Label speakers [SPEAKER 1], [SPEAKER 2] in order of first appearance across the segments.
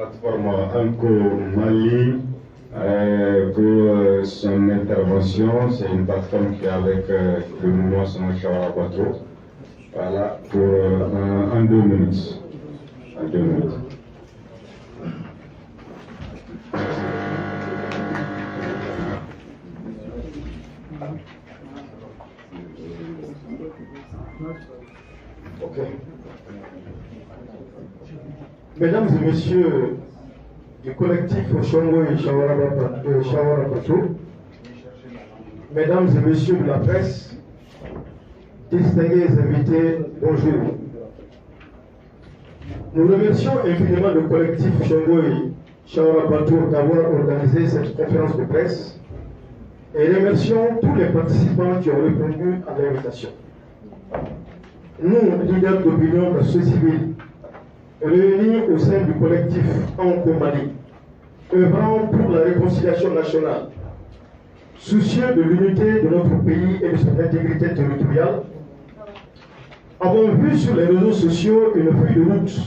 [SPEAKER 1] plateforme Anco Mali pour son intervention. C'est une plateforme qui est avec le mouvement Sama Shawara Bato. Voilà, pour en 2 minutes. En 2 minutes.
[SPEAKER 2] Okay. Mesdames et messieurs du collectif Shongo et Shawara Bato, mesdames et messieurs de la presse, distingués invités, bonjour. Nous remercions infiniment le collectif Shongo et Shawara Bato d'avoir organisé cette conférence de presse et remercions tous les participants qui ont répondu à l'invitation. Nous, leaders d'opinion de la société civile, réunis au sein du collectif Anco Mali, œuvrant pour la réconciliation nationale, soucieux de l'unité de notre pays et de son intégrité territoriale, avons vu sur les réseaux sociaux une feuille de route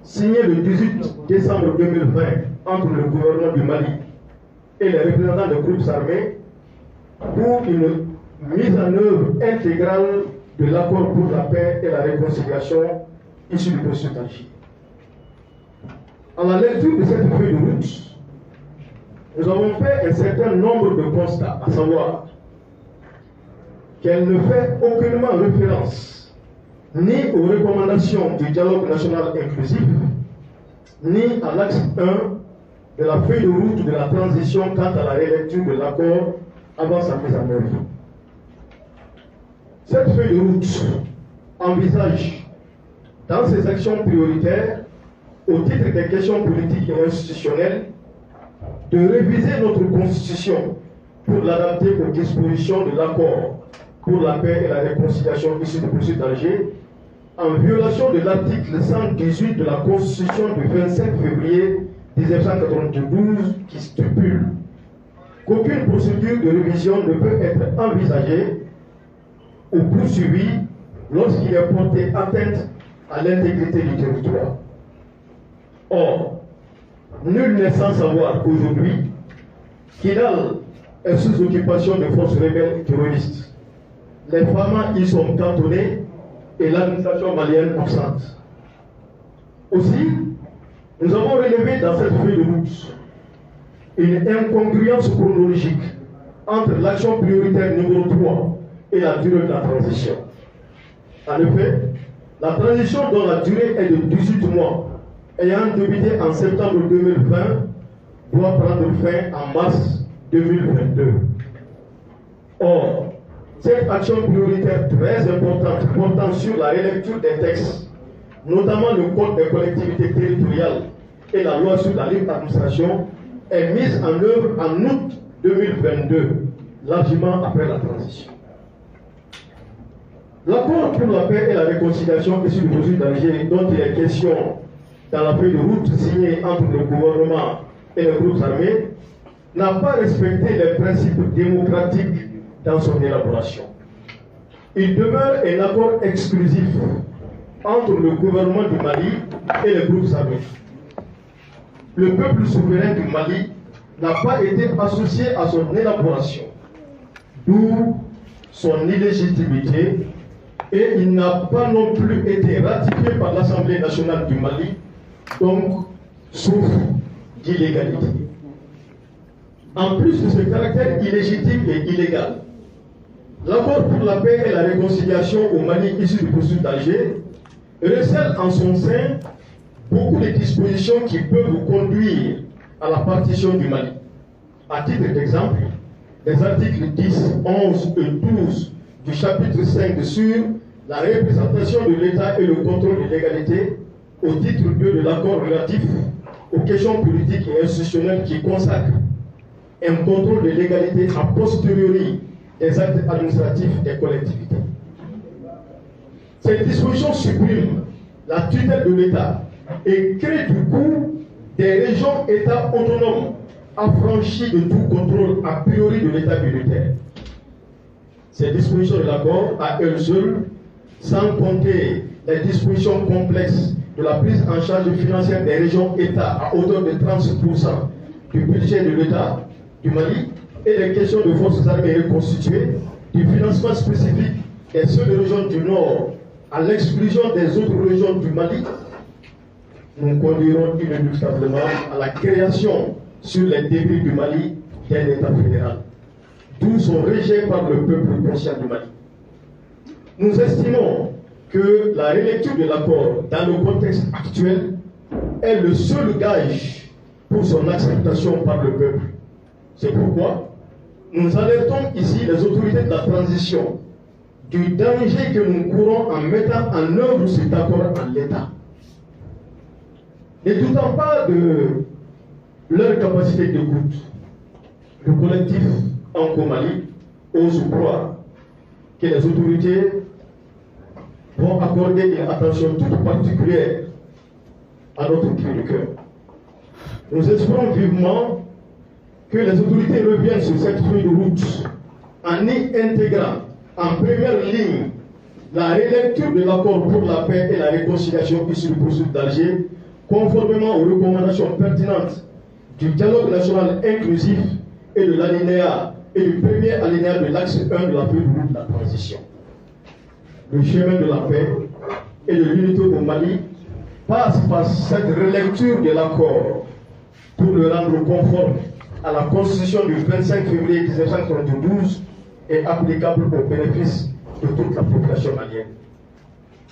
[SPEAKER 2] signée le 18 décembre 2020 entre le gouvernement du Mali et les représentants des groupes armés pour une mise en œuvre intégrale de l'accord pour la paix et la réconciliation issu du processus d'Alger. À la lecture de cette feuille de route, nous avons fait un certain nombre de constats, à savoir qu'elle ne fait aucunement référence ni aux recommandations du dialogue national inclusif, ni à l'axe 1 de la feuille de route de la transition quant à la relecture de l'accord avant sa mise en œuvre. Cette feuille de route envisage, dans ses actions prioritaires, au titre des questions politiques et institutionnelles, de réviser notre constitution pour l'adapter aux dispositions de l'accord pour la paix et la réconciliation issu du processus d'Alger, en violation de l'article 118 de la Constitution du 27 février 1992 qui stipule qu'aucune procédure de révision ne peut être envisagée ou poursuivi lorsqu'il est porté atteinte à l'intégrité du territoire. Or, nul n'est sans savoir qu'aujourd'hui, Kidal est sous occupation de forces rebelles terroristes. Les Famas y sont cantonnés et l'administration malienne absente. Aussi, nous avons relevé dans cette feuille de route une incongruence chronologique entre l'action prioritaire numéro 3 et la durée de la transition. En effet, la transition dont la durée est de 18 mois, ayant débuté en septembre 2020, doit prendre fin en mars 2022. Or, cette action prioritaire très importante portant sur la relecture des textes, notamment le Code des collectivités territoriales et la loi sur la libre administration, est mise en œuvre en août 2022, largement après la transition. L'accord pour la paix et la réconciliation issu du processus d'Alger, dont il est question dans la feuille de route signée entre le gouvernement et les groupes armés, n'a pas respecté les principes démocratiques dans son élaboration. Il demeure un accord exclusif entre le gouvernement du Mali et les groupes armés. Le peuple souverain du Mali n'a pas été associé à son élaboration, d'où son illégitimité, et il n'a pas non plus été ratifié par l'Assemblée nationale du Mali, donc sauf d'illégalité. En plus de ce caractère illégitime et illégal, l'accord pour la paix et la réconciliation au Mali issu du processus d'Alger recèle en son sein beaucoup de dispositions qui peuvent conduire à la partition du Mali. À titre d'exemple, les articles 10, 11 et 12 du chapitre 5 sur la représentation de l'État et le contrôle de l'égalité au titre 2 de l'accord relatif aux questions politiques et institutionnelles qui consacre un contrôle de l'égalité a posteriori des actes administratifs des collectivités. Cette disposition supprime la tutelle de l'État et crée du coup des régions-États autonomes affranchies de tout contrôle a priori de l'État militaire. Ces dispositions de l'accord, à elles seules, sans compter les dispositions complexes de la prise en charge financière des régions États à hauteur de 30% du budget de l'État du Mali et des questions de forces armées reconstituées, du financement spécifique des seules régions du Nord à l'exclusion des autres régions du Mali, nous conduirons inéluctablement à la création sur les débris du Mali d'un État fédéral, d'où son rejet par le peuple conscient du Mali. Nous estimons que la relecture de l'accord dans le contexte actuel est le seul gage pour son acceptation par le peuple. C'est pourquoi nous alertons ici les autorités de la transition du danger que nous courons en mettant en œuvre cet accord en l'état. Ne doutant pas de leur capacité d'écoute, le collectif Anko Mali ose croire que les autorités vont accorder une attention toute particulière à notre cri de cœur. Nous espérons vivement que les autorités reviennent sur cette feuille de route en y intégrant en première ligne la relecture de l'accord pour la paix et la réconciliation issu du processus d'Alger, conformément aux recommandations pertinentes du dialogue national inclusif et de l'alinéa et du premier alinéa de l'axe 1 de la feuille de route de la transition. Le chemin de la paix et de l'unité au Mali passe par cette relecture de l'accord pour le rendre conforme à la Constitution du 25 février 1992 et applicable au bénéfice de toute la population malienne.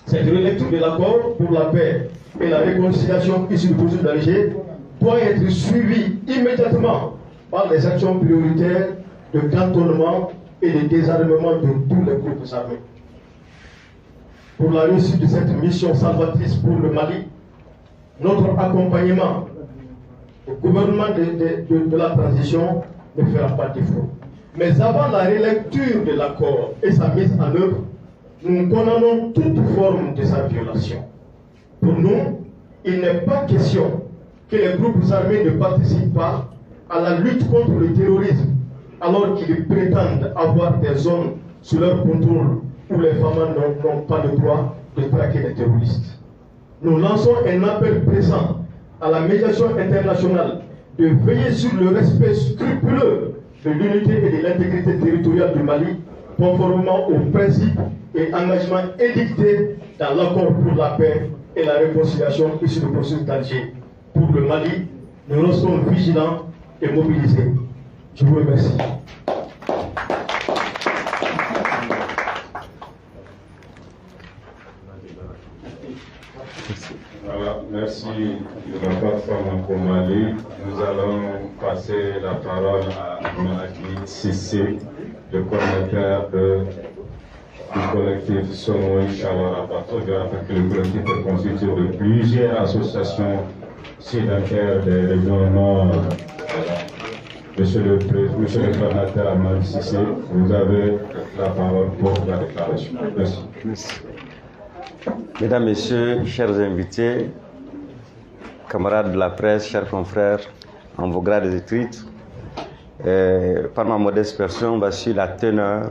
[SPEAKER 2] Cette relecture de l'accord pour la paix et la réconciliation issue du processus d'Alger doit être suivie immédiatement par les actions prioritaires de cantonnement et de désarmement de tous les groupes armés. Pour la réussite de cette mission salvatrice pour le Mali, notre accompagnement au gouvernement de la transition ne fera pas défaut. Mais avant la relecture de l'accord et sa mise en œuvre, nous condamnons toute forme de sa violation. Pour nous, il n'est pas question que les groupes armés ne participent pas à la lutte contre le terrorisme, alors qu'ils prétendent avoir des zones sous leur contrôle où les femmes n'ont pas le droit de traquer les terroristes. Nous lançons un appel pressant à la médiation internationale de veiller sur le respect scrupuleux de l'unité et de l'intégrité territoriale du Mali, conformément aux principes et engagements édictés dans l'accord pour la paix et la réconciliation issu du processus d'Alger. Pour le Mali, nous restons vigilants et mobilisés. Je vous remercie.
[SPEAKER 1] Voilà, merci de la plateforme Anko Mali. Nous allons passer la parole à Mahdi Cissé, le coordinateur du collectif Sonoï Chawara Bato. Je rappelle que le collectif est constitué de plusieurs associations sédentaires des régions nord. Monsieur le coordinateur Mahdi Cissé, vous avez la parole pour la déclaration. Merci.
[SPEAKER 3] Merci. Mesdames, Messieurs, chers invités, camarades de la presse, chers confrères, en vos grades et titres, par ma modeste personne, voici la teneur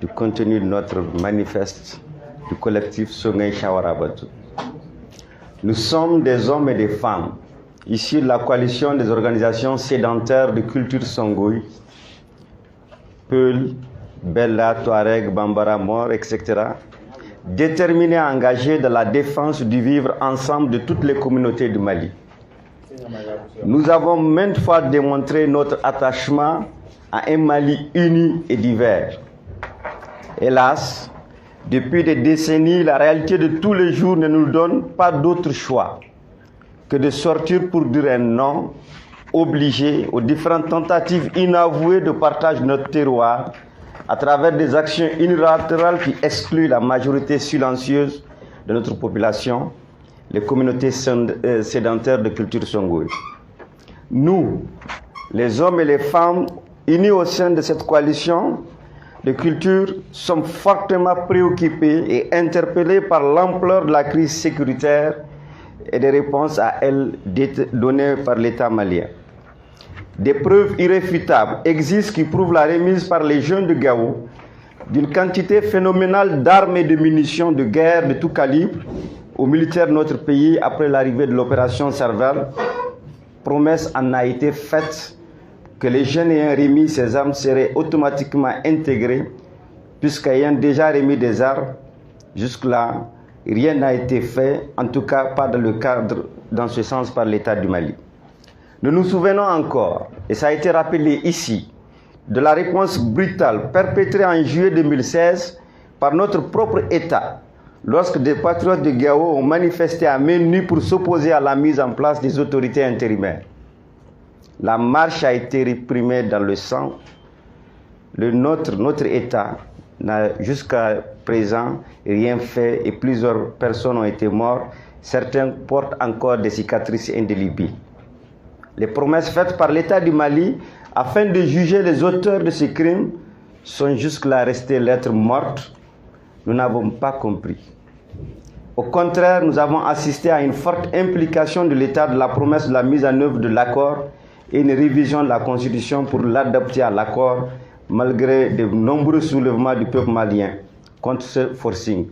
[SPEAKER 3] du contenu de notre manifeste du collectif Sonoï Chawara Bato. Nous sommes des hommes et des femmes, issus de la coalition des organisations sédentaires de culture Songhai, Peul, Bella, Touareg, Bambara, Mor, etc., déterminés à engager dans la défense du vivre ensemble de toutes les communautés du Mali. Nous avons maintes fois démontré notre attachement à un Mali uni et divers. Hélas, depuis des décennies, la réalité de tous les jours ne nous donne pas d'autre choix que de sortir pour dire un non obligé aux différentes tentatives inavouées de partage de notre terroir à travers des actions unilatérales qui excluent la majorité silencieuse de notre population, les communautés sédentaires de culture Songhai. Nous, les hommes et les femmes unis au sein de cette coalition de culture, sommes fortement préoccupés et interpellés par l'ampleur de la crise sécuritaire et des réponses à elle données par l'État malien. Des preuves irréfutables existent qui prouvent la remise par les jeunes de Gao d'une quantité phénoménale d'armes et de munitions de guerre de tout calibre aux militaires de notre pays après l'arrivée de l'opération Serval, promesse en a été faite que les jeunes ayant remis ces armes seraient automatiquement intégrés, puisqu'ayant déjà remis des armes, jusque-là, rien n'a été fait, en tout cas pas dans le cadre, dans ce sens, par l'État du Mali. Nous nous souvenons encore, et ça a été rappelé ici, de la réponse brutale perpétrée en juillet 2016 par notre propre État, lorsque des patriotes de Gao ont manifesté à main nue pour s'opposer à la mise en place des autorités intérimaires. La marche a été réprimée dans le sang. Notre État n'a jusqu'à présent rien fait et plusieurs personnes ont été mortes. Certains portent encore des cicatrices indélébiles. Les promesses faites par l'État du Mali afin de juger les auteurs de ces crimes sont jusque-là restées lettres mortes. Nous n'avons pas compris. Au contraire, nous avons assisté à une forte implication de l'État de la promesse de la mise en œuvre de l'accord et une révision de la Constitution pour l'adapter à l'accord, malgré de nombreux soulèvements du peuple malien contre ce forcing.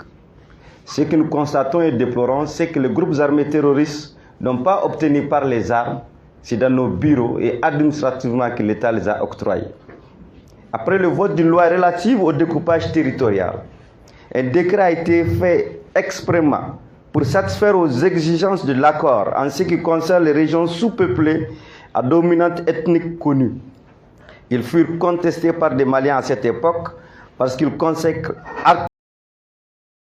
[SPEAKER 3] Ce que nous constatons et déplorons, c'est que les groupes armés terroristes n'ont pas obtenu par les armes, c'est dans nos bureaux et administrativement que l'État les a octroyés. Après le vote d'une loi relative au découpage territorial, un décret a été fait expressément pour satisfaire aux exigences de l'accord en ce qui concerne les régions sous-peuplées à dominante ethnique connue. Ils furent contestés par des Maliens à cette époque parce qu'ils consacrent